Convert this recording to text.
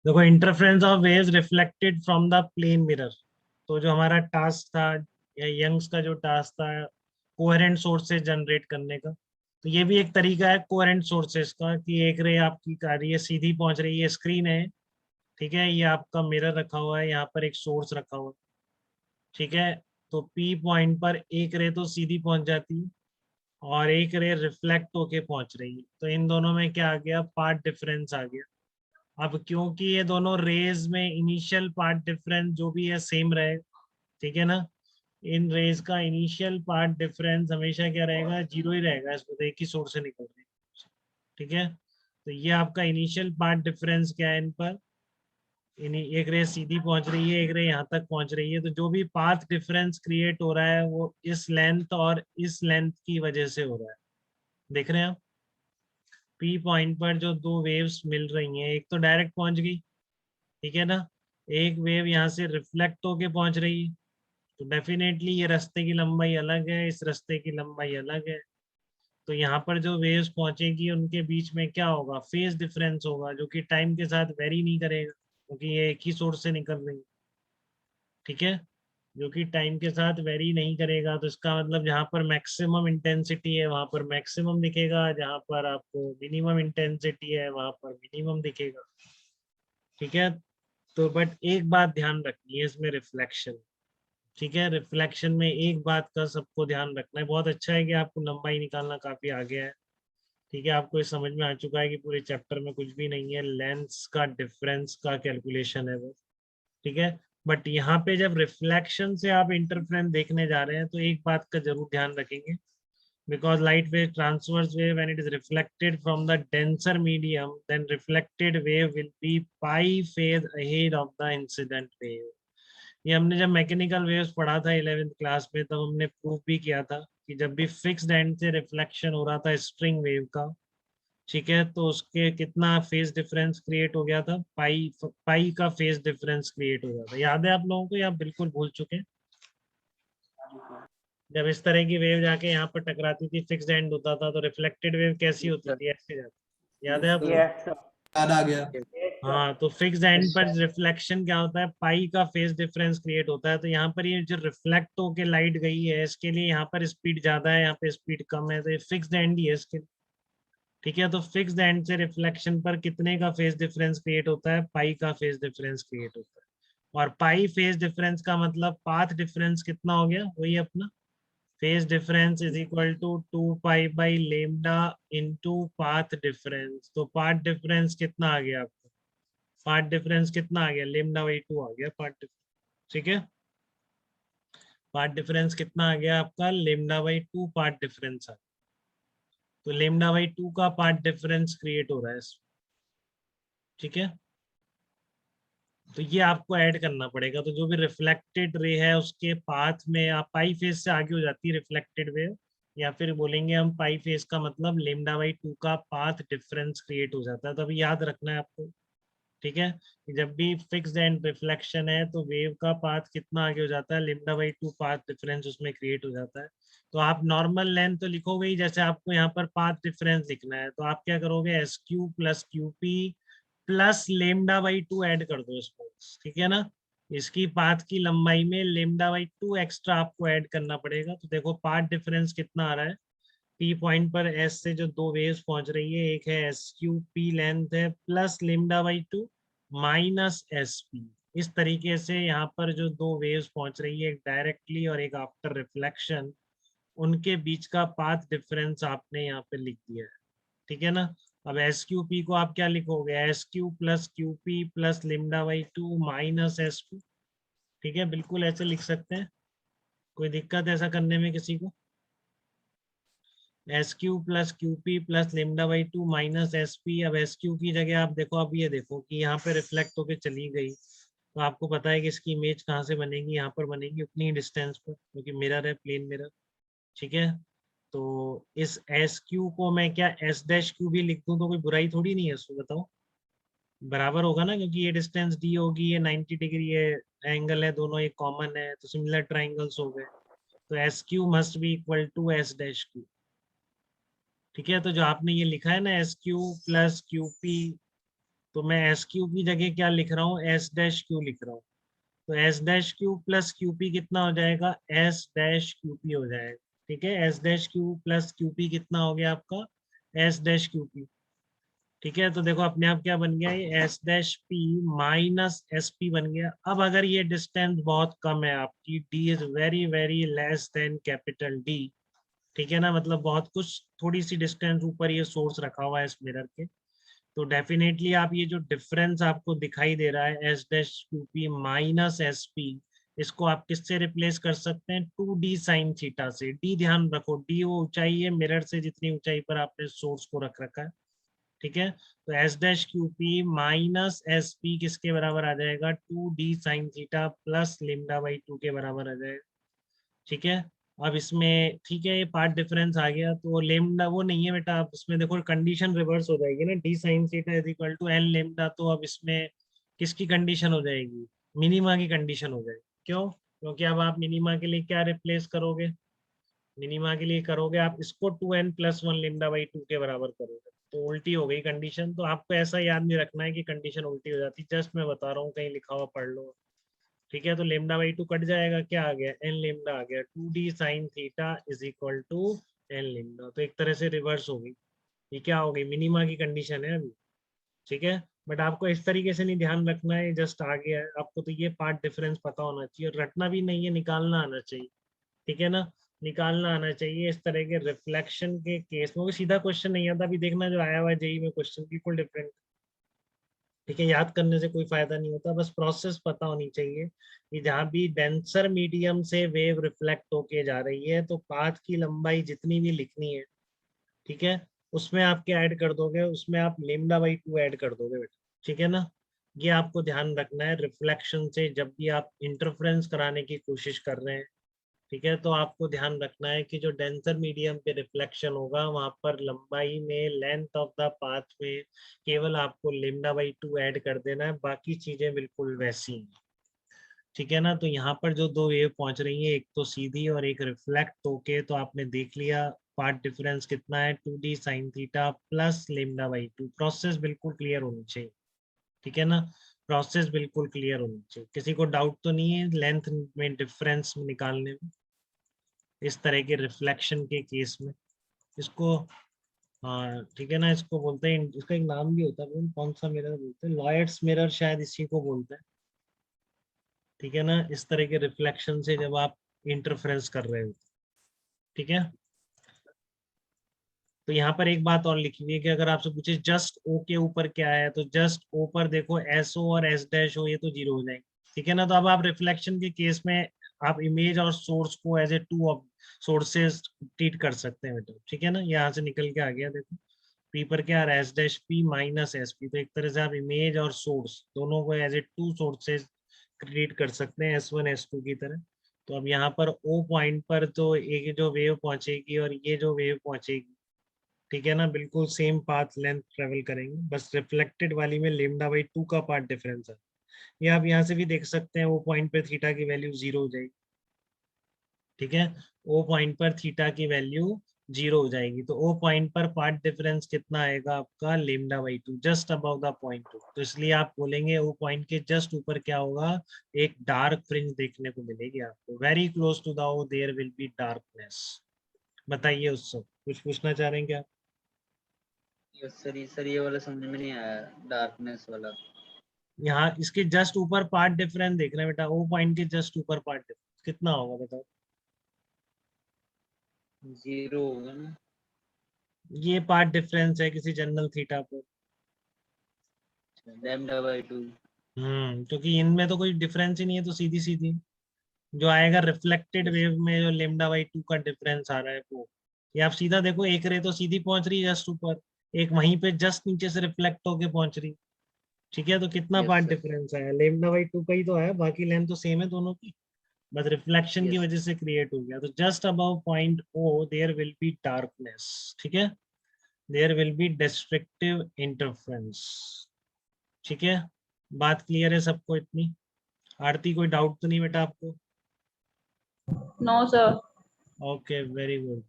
देखो, interference of waves reflected from the plane mirror. तो जो हमारा टास्क था, या यंग्स का जो टास्क था कोहेरेंट सोर्सेज जनरेट करने का, तो ये भी एक तरीका है कोहेरेंट सोर्सेज का, कि एक रे आपकी आ रही है, सीधी पहुंच रही है, स्क्रीन है, ठीक है, ये आपका मिरर रखा हुआ है, यहाँ पर एक सोर्स रखा हुआ है, ठीक है। तो पी पॉइंट पर एक रे तो सीधी पहुंच जाती है, और एक रे रिफ्लेक्ट होके पहुंच रही है, तो इन दोनों में क्या आ गया, पार्ट डिफरेंस आ गया। अब क्योंकि ये दोनों रेज में इनिशियल पार्ट डिफरेंस जो भी है सेम रहे, ठीक है ना, इन रेज का इनिशियल पार्ट डिफरेंस हमेशा क्या रहेगा, जीरो ही रहेगा, इसमें तो एक ही सोर्स से निकल रही है, ठीक है। तो ये आपका इनिशियल पार्ट डिफरेंस क्या है इन पर, एक रे सीधी पहुंच रही है, एक रे यहाँ तक पहुंच रही है, तो जो भी पाथ डिफरेंस क्रिएट हो रहा है वो इस लेंथ और इस लेंथ की वजह से हो रहा है। देख रहे हैं आप, पी पॉइंट पर जो दो वेव्स मिल रही हैं, एक तो डायरेक्ट पहुंच गई, ठीक है ना, एक वेव यहाँ से रिफ्लेक्ट होके पहुंच रही है, तो डेफिनेटली ये रास्ते की लंबाई अलग है, इस रास्ते की लंबाई अलग है। तो यहाँ पर जो वेव्स पहुंचेगी उनके बीच में क्या होगा, फेज डिफरेंस होगा, जो कि टाइम के साथ वेरी नहीं करेगा, क्योंकि ये एक ही सोर्स से निकल रही है, ठीक है, जो कि टाइम के साथ वेरी नहीं करेगा। तो इसका मतलब जहाँ पर मैक्सिमम इंटेंसिटी है वहां पर मैक्सिमम दिखेगा, जहाँ पर आपको मिनिमम इंटेंसिटी है वहां पर मिनिमम दिखेगा, ठीक है। तो बट एक बात ध्यान रखनी है इसमें, रिफ्लेक्शन, ठीक है, रिफ्लेक्शन में एक बात का सबको ध्यान रखना है। बहुत अच्छा है कि आपको लंबाई निकालना काफी आगे है, ठीक है, आपको ये समझ में आ चुका है कि पूरे चैप्टर में कुछ भी नहीं है, लेंस का डिफरेंस का कैलकुलेशन है बस, ठीक है। बट यहाँ पे जब रिफ्लेक्शन से आप इंटरफेरेंस देखने जा रहे हैं तो एक बात का जरूर ध्यान रखेंगे, because light wave transverse wave when it is reflected from the denser medium, then reflected wave will be pi phase ahead of the incident wave। ये हमने जब मैकेनिकल वेव्स पढ़ा था 11th क्लास में, तब हमने प्रूव भी किया था कि जब भी फिक्स्ड एंड से रिफ्लेक्शन हो रहा था स्ट्रिंग वेव का, ठीक है, तो उसके कितना फेज डिफरेंस क्रिएट हो गया था, पाई पाई का फेज डिफरेंस क्रिएट हो गया था। याद है आप लोगों को, या आप बिल्कुल भूल चुके हैं? जब इस तरह की वेव जाके यहाँ पर टकराती थी, फिक्स्ड एंड होता था, तो रिफ्लेक्टेड वेव कैसी होती थी, ऐसे जाती, याद है आप लोग? Yes sir. याद आ गया। हाँ, तो फिक्स्ड एंड पर रिफ्लेक्शन क्या होता है, पाई का फेज डिफरेंस क्रिएट होता है। तो यहाँ पर ये जो रिफ्लेक्ट होके लाइट गई है, इसके लिए यहाँ पर स्पीड ज्यादा है, यहाँ पे स्पीड कम है, तो ये फिक्स्ड एंड ही है इसके, ठीक है। तो फिक्स्ड एंड से रिफ्लेक्शन पर कितने का फेज डिफरेंस क्रिएट होता है, पाई का फेज डिफरेंस क्रिएट होता है। और पाई फेज डिफरेंस का मतलब पाथ डिफरेंस कितना हो गया, वही अपना phase difference is equal to 2 pi by lambda into path difference. तो पाथ डिफरेंस कितना आ गया आपको, पाथ डिफरेंस कितना आ गया, लेमडा/2 आ गया पाथ डिफरेंस, ठीक है। पाथ डिफरेंस कितना आ गया आपका, लेमडा/2 पाथ डिफरेंस आ गया। तो लेमडा/2 का पाथ डिफरेंस क्रिएट हो रहा है ठीक है। तो ये आपको ऐड करना पड़ेगा। तो जो भी रिफ्लेक्टेड रे है उसके पाथ में, आप पाई फेज से आगे हो जाती है रिफ्लेक्टेड वेव, या फिर बोलेंगे हम पाई फेज का मतलब लेमडा/2 का पाथ डिफरेंस क्रिएट हो जाता है। तो अभी याद रखना है आपको, ठीक है, कि जब भी फिक्स्ड एंड रिफ्लेक्शन है तो वेव का पाथ कितना आगे हो जाता है, लेमडा/2 पाथ डिफरेंस उसमें क्रिएट हो जाता है। तो आप नॉर्मल लेंथ तो लिखोगे ही, जैसे आपको यहाँ पर पाथ डिफरेंस लिखना है, तो आप क्या करोगे, S Q plus Q P plus लेमडा/2 ऐड कर दो इसको, ठीक है ना। इसकी पाथ की लंबाई में लेमडा/2 एक्स्ट्रा आपको ऐड करना पड़ेगा। तो देखो पाथ डिफरेंस कितना आ रहा है, पी पॉइंट पर एस से जो दो वेव्स पहुंच रही है, एक है एस क्यू पी लेंथ है, प्लस लेमडा/2 माइनस एस पी। इस तरीके से यहाँ पर जो दो वेव्स पहुंच रही है, एक डायरेक्टली और एक आफ्टर रिफ्लेक्शन, उनके बीच का पाथ डिफरेंस आपने यहाँ पे लिख दिया है, ठीक है ना। अब एस क्यू पी को आप क्या लिखोगे, S Q plus Q P plus लेमडा/2 माइनस एस पी, ठीक है, बिल्कुल ऐसे लिख सकते हैं। कोई दिक्कत ऐसा करने में किसी को? S Q plus Q P plus लेमडा/2 माइनस एस पी। अब एस क्यू की जगह आप देखो, अब ये देखो कि यहाँ पे रिफ्लेक्ट होके चली गई, तो आपको पता है कि इसकी इमेज कहाँ से बनेगी, यहाँ पर बनेगी उतनी ही डिस्टेंस पर, क्योंकि मिरर है, प्लेन मिरर, ठीक है। तो इस एस क्यू को मैं क्या एस डैश क्यू भी लिख दूं तो कोई बुराई थोड़ी नहीं है उसको, बताओ, बराबर होगा ना, क्योंकि ये डिस्टेंस डी होगी, ये 90 डिग्री है, एंगल है, दोनों ये कॉमन है, तो सिमिलर ट्राइंगल्स हो गए। तो S Q must be equal to S dash Q, ठीक है। तो जो आपने ये लिखा है ना, S Q plus Q P तो मैं एस क्यू की जगह क्या लिख रहा हूँ, एस डैश क्यू लिख रहा हूँ। तो S dash Q plus QP कितना हो जाएगा, एस डैश क्यूपी हो जाएगा। ठीक है, S dash Q plus QP कितना हो गया आपका, एस डैश क्यूपी। ठीक है, तो देखो अपने आप क्या बन गया, ये S dash P minus S P बन गया। अब अगर ये डिस्टेंस बहुत कम है आपकी, D is very very less than capital D, ठीक है ना, मतलब बहुत कुछ थोड़ी सी डिस्टेंस ऊपर ये सोर्स रखा हुआ है इस मिरर के, तो डेफिनेटली आप ये जो डिफरेंस आपको दिखाई दे रहा है S dash Q P minus S P, इसको आप किससे रिप्लेस कर सकते हैं, 2d साइन थीटा से। डी ध्यान रखो, डी वो ऊंचाई है मिरर से जितनी ऊंचाई पर आपने सोर्स को रख रखा है। ठीक है, तो S dash Q P minus S P किसके बराबर आ जाएगा, 2d sine theta plus lambda by 2 के बराबर आ जाएगा। ठीक है, अब इसमें ठीक है ये पार्ट डिफरेंस आ गया, तो लेमडा वो नहीं है बेटा, आप इसमें देखो कंडीशन रिवर्स हो जाएगी ना, D sine theta is equal to N lambda, तो अब इसमें किसकी कंडीशन हो जाएगी, मिनिमा की कंडीशन हो जाएगी। क्यों, क्योंकि अब आप मिनिमा के लिए क्या रिप्लेस करोगे, मिनिमा के लिए करोगे आप इसको 2n plus one lambda by 2 के बराबर करोगे, तो उल्टी हो गई कंडीशन। तो आपको ऐसा याद नहीं रखना है कि कंडीशन उल्टी हो जाती, जस्ट मैं बता रहा हूँ, कहीं लिखा हुआ पढ़ लो। ठीक है, तो लेमडा बाई 2 कट जाएगा, क्या आ गया, एन लेमडा आ गया, 2d sine theta is equal to N lambda, तो एक तरह से रिवर्स हो गई, ये क्या हो गई, मिनिमा की कंडीशन है अभी। ठीक है, बट आपको इस तरीके से नहीं ध्यान रखना है, जस्ट आ गया है आपको, तो ये पार्ट डिफरेंस पता होना चाहिए, और रटना भी नहीं है, निकालना आना चाहिए। ठीक है ना, निकालना आना चाहिए इस तरह के रिफ्लेक्शन के केस में, वो सीधा क्वेश्चन नहीं आता, अभी देखना जो आया हुआ है जेई में क्वेश्चन बिल्कुल डिफरेंट। ठीक है, याद करने से कोई फायदा नहीं होता, बस प्रोसेस पता होनी चाहिए कि जहाँ भी डेंसर मीडियम से वेव रिफ्लेक्ट होके जा रही है, तो पाथ की लंबाई जितनी भी लिखनी है, ठीक है, उसमें आप क्या ऐड कर दोगे, उसमें आप लेमडा बाई 2 ऐड कर दोगे बेटा। ठीक है ना, ये आपको ध्यान रखना है, रिफ्लेक्शन से जब भी आप इंटरफ्रेंस कराने की कोशिश कर रहे हैं, ठीक है, तो आपको ध्यान रखना है कि जो डेंसर मीडियम पे रिफ्लेक्शन होगा, वहां पर लंबाई में, लेंथ ऑफ द पाथ में केवल आपको लेमडा बाई 2 ऐड कर देना है, बाकी चीजें बिल्कुल वैसी हैं। ठीक है ना, तो यहाँ पर जो दो वेव पहुंच रही है, एक तो सीधी और एक रिफ्लेक्ट होके, तो आपने देख लिया पार्ट डिफरेंस कितना है, 2d sine theta plus lambda by 2। Process बिल्कुल क्लियर होनी चाहिए। ठीक है ना, प्रोसेस बिल्कुल क्लियर होनी चाहिए, किसी को डाउट तो नहीं है लेंथ में डिफरेंस निकालने में, इस तरह के रिफ्लेक्शन के केस में। इसको, हाँ ठीक है ना, इसको बोलते हैं, इसका एक नाम भी होता है, कौन सा मिरर बोलते हैं, लॉयड्स मिरर शायद इसी को बोलते हैं। ठीक है ना, इस तरह के रिफ्लेक्शन से जब आप इंटरफेरेंस कर रहे हो। ठीक है, तो यहाँ पर एक बात और लिखी हुई है कि अगर आपसे पूछे जस्ट ओ के ऊपर क्या है, तो जस्ट ओ पर देखो एस ओ और एस डैश ओ, ये तो जीरो हो जाएंगे। ठीक है ना, तो अब आप रिफ्लेक्शन के केस में आप इमेज और सोर्स को as a two of sources treat कर सकते हैं बेटा। ठीक है ना, यहाँ से निकल के आ गया देखो, पी पर क्या आ रहा है, S dash P minus S P, तो एक तरह से आप इमेज और सोर्स दोनों को as a two sources treat कर सकते हैं, एस वन एस टू की तरह। तो अब यहाँ पर ओ पॉइंट पर तो एक जो वेव पहुंचेगी और ये जो वेव पहुंचेगी, ठीक है ना, बिल्कुल सेम पाथ लेंथ ट्रेवल करेंगे, बस रिफ्लेक्टेड वाली में लेमडा बाई 2 का पार्ट डिफरेंस है। ये आप यहाँ से भी देख सकते हैं, वो पॉइंट पे थीटा की वैल्यू जीरो हो जाएगी। ठीक है, ओ पॉइंट पर थीटा की वैल्यू जीरो हो जाएगी, तो ओ पॉइंट पर पार्ट डिफरेंस कितना आएगा आपका, lambda by 2, just above the point 2। तो इसलिए आप बोलेंगे ओ पॉइंट के जस्ट ऊपर क्या होगा, एक डार्क फ्रिंज देखने को मिलेगी आपको, very close to the O there will be darkness. बताइए, उससे कुछ पूछना चाह रहे हैं क्या? यस सर, ये वाला समझ में नहीं आया, डार्कनेस वाला। यहाँ इसके जस्ट ऊपर पार्ट डिफरेंस देखना है बेटा, ओ पॉइंट के जस्ट ऊपर पार्ट डिफरेंस कितना होगा बताओ। जीरो होगा ना। ये पार्ट डिफरेंस है किसी जनरल थीटा पर। Lambda by 2। क्योंकि इनमें तो कोई डिफरेंस ही नहीं है, तो सीधी सीधी जो आएगा रिफ्लेक्टेड यस वेव में जो लेमडा बाई 2 का डिफरेंस आ रहा है वो, ये आप सीधा देखो, एक रे तो सीधी पहुंच रही है जस्ट ऊपर, एक वहीं पे जस्ट नीचे से रिफ्लेक्ट होके पहुंच रही। ठीक है, तो कितना यस पार्ट सर। डिफरेंस आया, लेमडा बाई 2 का ही तो आया, बाकी लेंथ तो सेम है दोनों की, बस रिफ्लेक्शन की यस वजह से क्रिएट हो गया। तो just above point O there will be darkness. ठीक है, there will be destructive interference. ठीक है, बात क्लियर है सबको इतनी? आरती कोई डाउट तो नहीं बेटा आपको? No sir. Okay, very good.